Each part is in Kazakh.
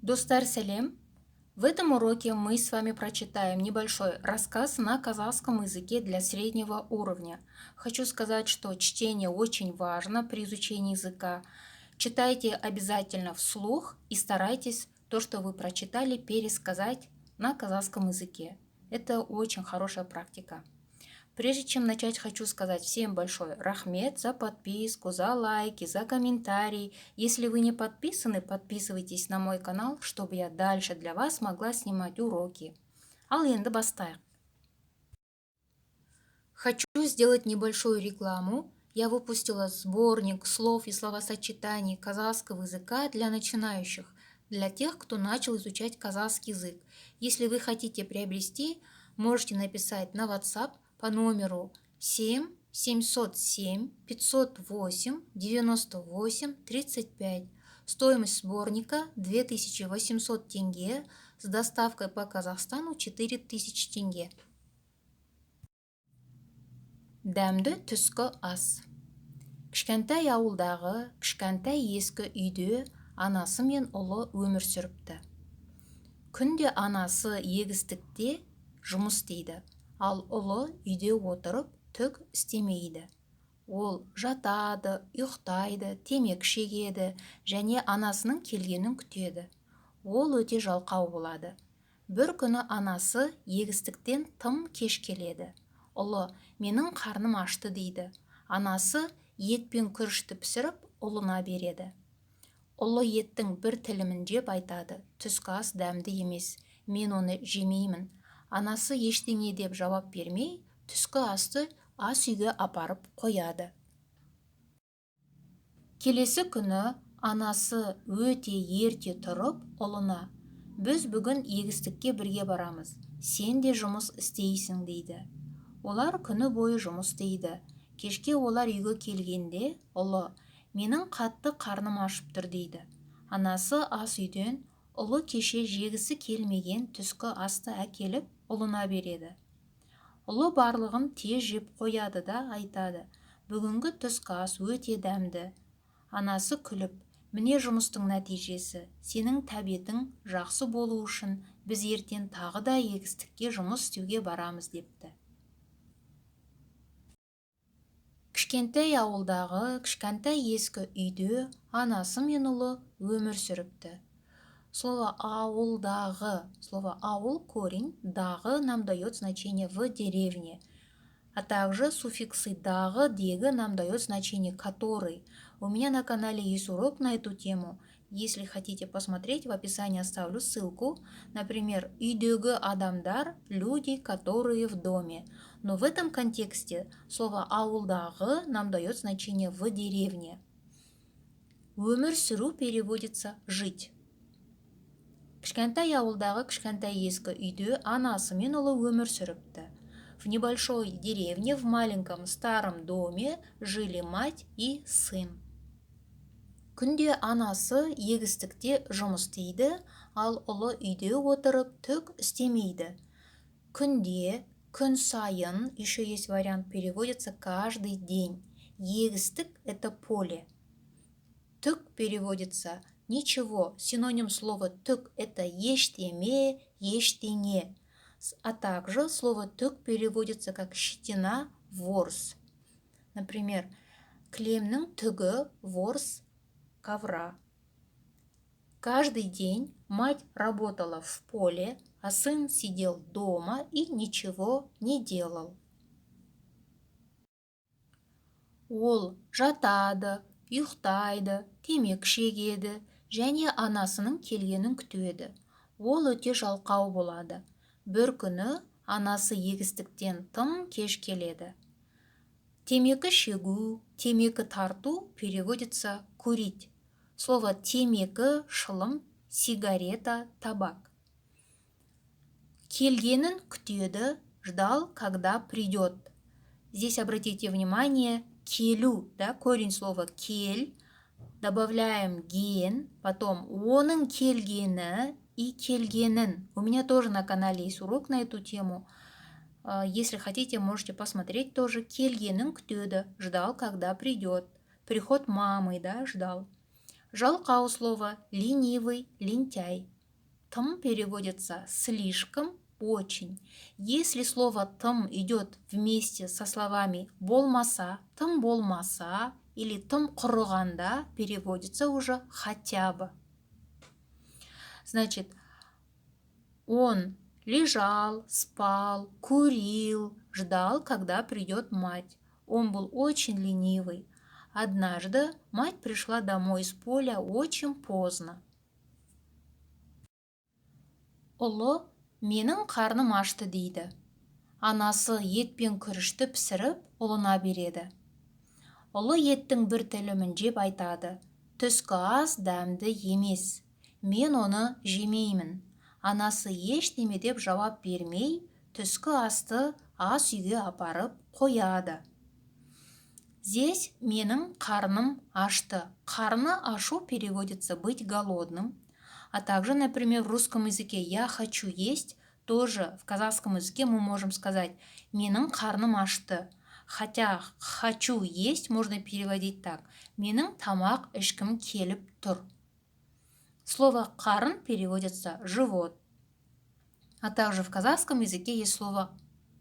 Достар сәлем! В этом уроке мы с вами прочитаем небольшой рассказ на казахском языке для среднего уровня. Хочу сказать, что чтение очень важно при изучении языка. Читайте обязательно вслух и старайтесь то, что вы прочитали, пересказать на казахском языке. Это очень хорошая практика. Прежде чем начать, хочу сказать всем большой рахмет за подписку, за лайки, за комментарии. Если вы не подписаны, подписывайтесь на мой канал, чтобы я дальше для вас могла снимать уроки. Ал енді бастайық. Хочу сделать небольшую рекламу. Я выпустила сборник слов и словосочетаний казахского языка для начинающих, для тех, кто начал изучать казахский язык. Если вы хотите приобрести, можете написать на WhatsApp по номеру 7 707 508 98 35. Стоимость сборника 2800 тенге, с доставкой по Казахстану 4000 тенге. Дәмді түскі ас. Кішкентай ауылдағы кішкентай ескі үйде анасы мен ұлы өмір сүріпті. Күнде анасы егістікте жұмыс істейді, ал ұлы үйде отырып түк істемейді. Ол жатады, ұйықтайды, темекі шегеді және анасының келгенін күтеді. Ол өте жалқау болады. Бір күні анасы егістіктен тым кеш келеді. Ұлы, менің қарным ашты дейді. Анасы ет пен күрішті пісіріп, ұлына береді. Ұлы еттің бір тілімін жеп айтады: түскі ас дәмді емес, мен оны жемеймін. Анасы ештеңе деп жауап бермей, түскі асты ас үйге апарып қояды. Келесі күні анасы өте ерте тұрып, ұлына: біз бүгін егістікке бірге барамыз, сен де жұмыс істейсің дейді. Олар күні бойы жұмыс істейді. Кешке олар үйге келгенде, ұлы: менің қатты қарным ашып тұр дейді. Анасы ас үйден ұлы кеше жегісі келмеген түскі асты әкеліп ұлына береді. Ұлы барлығын тез жеп қояды да айтады: бүгінгі түскі ас өте дәмді. Анасы күліп: міне жұмыстың нәтижесі, сенің тәбетің жақсы болу үшін біз ертең тағы да егістікке жұмыс істеуге барамыз депті. Кішкентай ауылдағы кішкентай ескі үйде анасы мен ұлы өмір сүріпті. Слово ауылдағы, слово ауыл корень дағы нам дает значение в деревне, а также суффиксы дағы, деги нам дает значение который. У меня на канале есть урок на эту тему. Если хотите посмотреть, в описании оставлю ссылку. Например, үйдегі адамдар – люди, которые в доме. Но в этом контексте слово ауылдағы нам дает значение в деревне. Өмір сүру переводится жить. Кішкентай ауылдағы кішкентай ескі үйде анасы мен ұлы өмір сүріпті. В небольшой деревне, в маленьком старом доме жили мать и сын. Күнде анасы егістікте жұмыс істейді, ал ұлы үйде отырып түк істемейді. Күнде, күн сайын, еще есть вариант, переводится каждый день. Егістік – это поле. Түк переводится ничего. Синоним слова түк – это ештеме, ештеңе. А также слово түк переводится как щетина, ворс. Например, кілемнің түгі ворс ковра. Каждый день мать работала в поле, а сын сидел дома и ничего не делал. Ол жатады, ұйықтайды, темекі шегеді және анасының келгенін күтеді. Ол өте жалқау болады. Бір күні анасы егістіктен тым кеш келеді. Темекі шегу, темекі тарту переводится курить. Слово темекі, шылым, сигарета, табак. Келгенін күтеді, ждал, когда придет. Здесь обратите внимание, келу, да, корень слова кель, добавляем ген, потом оның келгені и келгенін. У меня тоже на канале есть урок на эту тему. Если хотите, можете посмотреть тоже. Келгенін күтеді, ждал, когда придет. Приход мамы, да, ждал. Жалкау слово ленивый, лентяй. Тым переводится слишком, очень. Если слово тым идет вместе со словами болмаса, тым болмаса или тым құрығанда, переводится уже хотя бы. Значит, он лежал, спал, курил, ждал, когда придет мать. Он был очень ленивый. Однажды мать пришла домой с поля очень поздно. Ұлы, менің қарным ашты дейді. Анасы ет пен күрішті пісіріп, ұлына береді. Ұлы еттің бір тілімін жеп айтады. Түскі ас дәмді емес. Мен оны жемеймін. Анасы ештеме деп жауап бермей, түскі асты ас үйге апарып қояды. Здесь менің қарным ашты. Қарны ашу переводится быть голодным. А также, например, в русском языке «я хочу есть», тоже в казахском языке мы можем сказать «менің қарным ашты». Хотя «хочу есть» можно переводить так «менің тамақ ішкім келіп тұр». Слово «қарын» переводится «живот». А также в казахском языке есть слово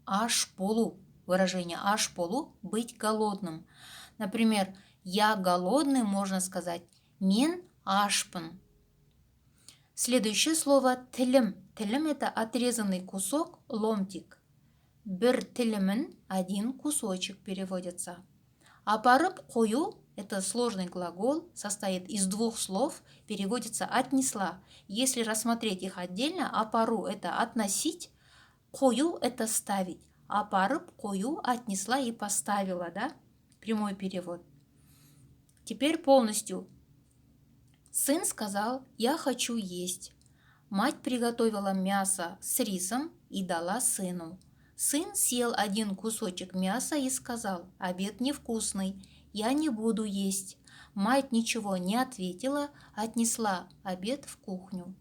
«аш болу». Выражение «аш болу» – быть голодным. Например, «я голодный» можно сказать «мен ашпын». Следующее слово «тілім». Тілім – это отрезанный кусок, ломтик. Бір тілімін, один кусочек переводится. Апарып қою – это сложный глагол, состоит из двух слов, переводится «отнесла». Если рассмотреть их отдельно, апару – это относить, қою – это ставить. Апарып қою, отнесла и поставила, да? Прямой перевод. Теперь полностью. Сын сказал: «Я хочу есть». Мать приготовила мясо с рисом и дала сыну. Сын съел один кусочек мяса и сказал: «Обед невкусный, я не буду есть». Мать ничего не ответила, отнесла обед в кухню.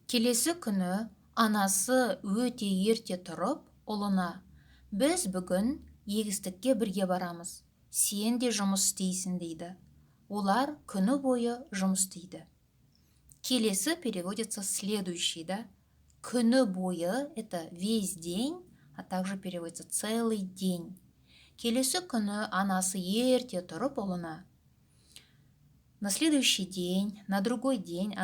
Келесі күні анасы өте ерте тұрып, ұлына: «Біз бүгін егістікке бірге барамыз. Сен де жұмыс істейсің» дейді. Олар күні бойы жұмыс істейді. Келесі переводится следующий, да? Күні бойы – это весь день, а также переводится целый день. Келесі күні анасы ерте тұрып ұлына. На следующий день, на другой день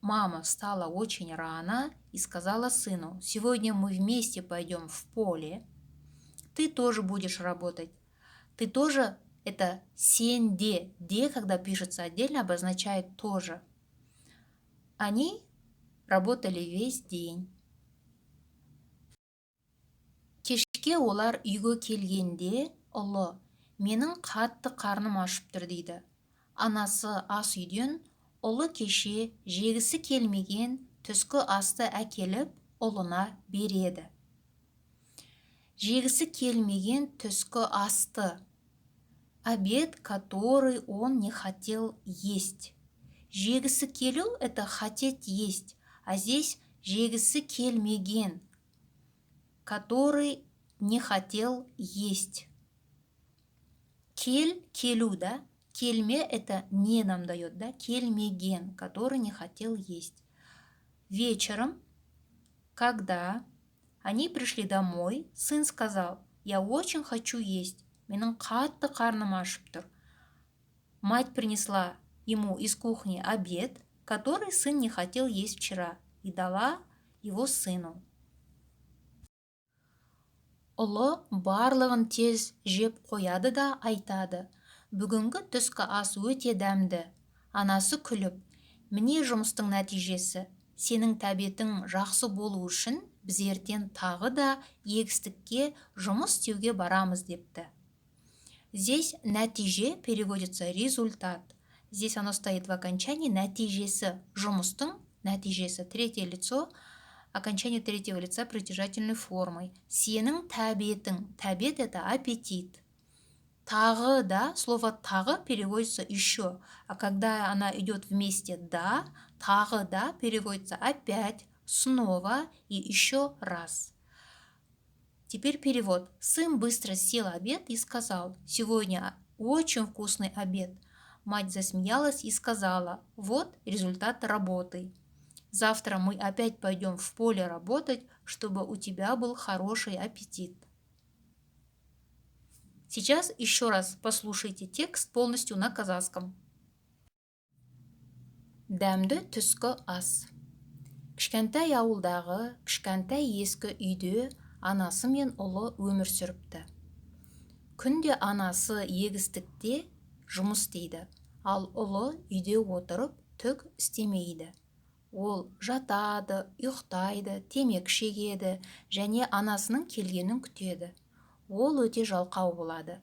мама встала очень рано и сказала сыну: «Сегодня мы вместе пойдем в поле. Ты тоже будешь работать. Ты тоже». Это сен де. Де, когда пишется отдельно, обозначает тоже. Они работали весь день. Кешке олар үйге келгенде ұлы: «Менің қатты қарным ашып тұр» дейді. Анасы ас үйден ұлы кеше жегісі келмеген түскі асты әкеліп ұлына береді. Жегісі келмеген түскі асты. Обед, который он не хотел есть. Жегісі келу – это хотеть есть, а здесь жегісі келмеген, который не хотел есть. Келу, да? Кельме – это не нам дает, да? Кельмеген, который не хотел есть. Вечером, когда они пришли домой, сын сказал: «Я очень хочу есть. Менің қатты қарным ашып тұр». Мать принесла ему из кухни обед, который сын не хотел есть вчера, и дала его сыну. Ұлы барлығын тез жеп қояды да айтады: «Бүгінгі түскі ас өте дәмді». Анасы күліп: «Міне жұмыстың нәтижесі. Сенің тәбетің жақсы болу үшін біз ертең тағы да егістікке жұмыс істеуге барамыз» депті. Здесь нәтиже переводится результат. Здесь оно стоит в окончании нәтижесі. Жұмыстың нәтижесі. Третье лицо, окончание третьего лица притяжательной формой. Сенің тәбетің. Тәбет – это аппетит. Тағы да, слово тағы переводится еще. А когда она идет вместе да, тағы да переводится опять, снова и еще раз. Теперь перевод. Сын быстро съел обед и сказал: «Сегодня Очень вкусный обед. Мать засмеялась и сказала: вот результат работы. Завтра мы опять пойдем в поле работать, чтобы у тебя был хороший аппетит. Сейчас еще раз послушайте текст полностью на казахском. Дәмді түскі ас. Кішкентай ауылдағы кішкентай ескі үйде анасы мен ұлы өмір сүріпті. Күнде анасы егістікте жұмыс істейді, ал ұлы үйде отырып түк істемейді. Ол жатады, ұйықтайды, темекі шегеді және анасының келгенін күтеді. Ол өте жалқау болады.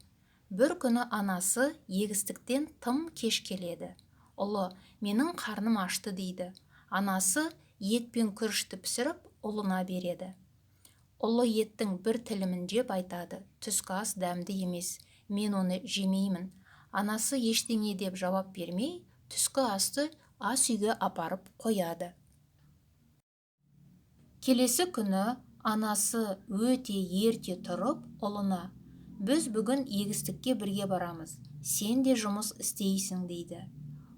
Бір күні анасы егістіктен тым кеш келеді. Ұлы: менің қарным ашты дейді. Анасы ет пен күрішті пісіріп, ұлына береді. Ұлы еттің бір тілімін жеп айтады: түскі ас дәмді емес, мен оны жемеймін. Анасы ештеңе деп жауап бермей, түскі асты ас үйге апарып қояды. Келесі күні анасы өте ерте тұрып, ұлына: біз бүгін егістікке бірге барамыз, сен де жұмыс істейсің дейді.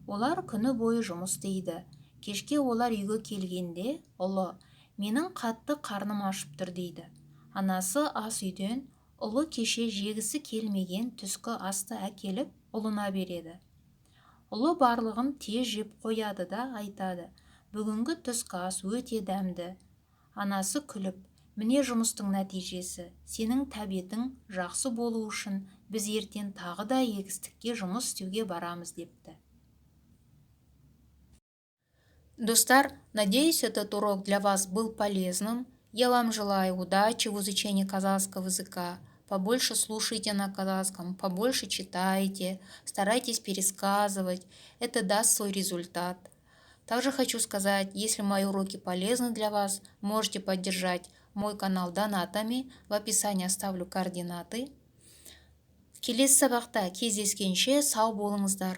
Олар күні бойы жұмыс істейді. Кешке олар үйге келгенде, ұлы: менің қатты қарным ашып тұр дейді. Анасы ас үйден ұлы кеше жегісі келмеген түскі асты әкеліп ұлына береді. Ұлы барлығын тез жеп қояды да айтады: бүгінгі түскі ас өте дәмді. Анасы күліп: міне жұмыстың нәтижесі, сенің тәбетің жақсы болу үшін біз ертең тағы да егістікке жұмыс істеуге барамыз депті. Достар, надеюсь, этот урок для вас был полезным. Я вам желаю удачи в изучении казахского языка. Побольше слушайте на казахском, побольше читайте, старайтесь пересказывать. Это даст свой результат. Также хочу сказать, если мои уроки полезны для вас, можете поддержать мой канал донатами. В описании оставлю координаты. Келесі сабақта кездескенше сау болыңыздар.